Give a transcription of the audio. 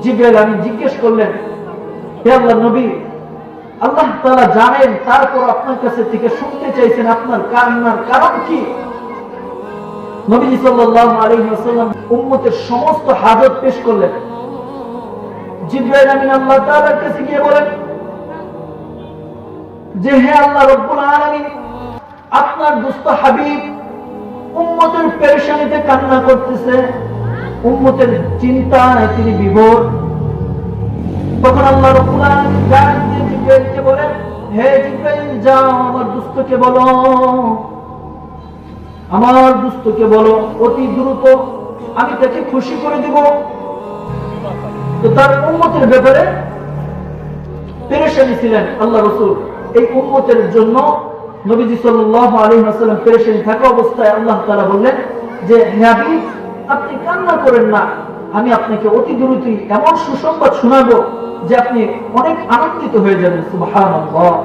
জিবরাইল আমিন জিজ্ঞেস করলেন, হে আল্লাহর নবী, আল্লাহ তাআলা জানেন, তারপর আপনার কাছে থেকে শুনতে চাইছেন আপনার কান্নার কারণ কি? নবী সাল্লাল্লাহু আলাইহি ওয়াসাল্লাম উম্মতের সমস্ত হাজত পেশ করলেন। জিবরাইল আমিন আল্লাহ তাআলার কাছে গিয়ে বলেন যে, হে আল্লাহ রাব্বুল আলামিন, আপনার দোস্ত হাবিব উম্মতের পেরেশানিতে কান্না করতেছে, উম্মতের চিন্তায় তিনি বিভোর। তখন আল্লাহ রাব্বুল আলামিন ডাক দিয়ে জিবরাইলকে বলেন, হে জিবরাইল, যাও আমার দোস্তকে বলো, আমার দোস্তকে বলো অতি দ্রুত আমি তাকে খুশি করে দিব। তো তার উম্মতের ব্যাপারে পেরেশানি ছিলেন আল্লাহ রাসূল। এই উম্মতের জন্য নবীজি সাল্লাল্লাহু আলাইহি ওয়াসাল্লাম পেরেশানি থাকা অবস্থায় আল্লাহ তাআলা বললেন যে, হে হাবিব, আপনি কান্না করেন না, আমি আপনাকে অতি দ্রুতই এমন সুসংবাদ শোনাবো যে আপনি অনেক আনন্দিত হয়ে যাবেন। সুবহানাল্লাহ।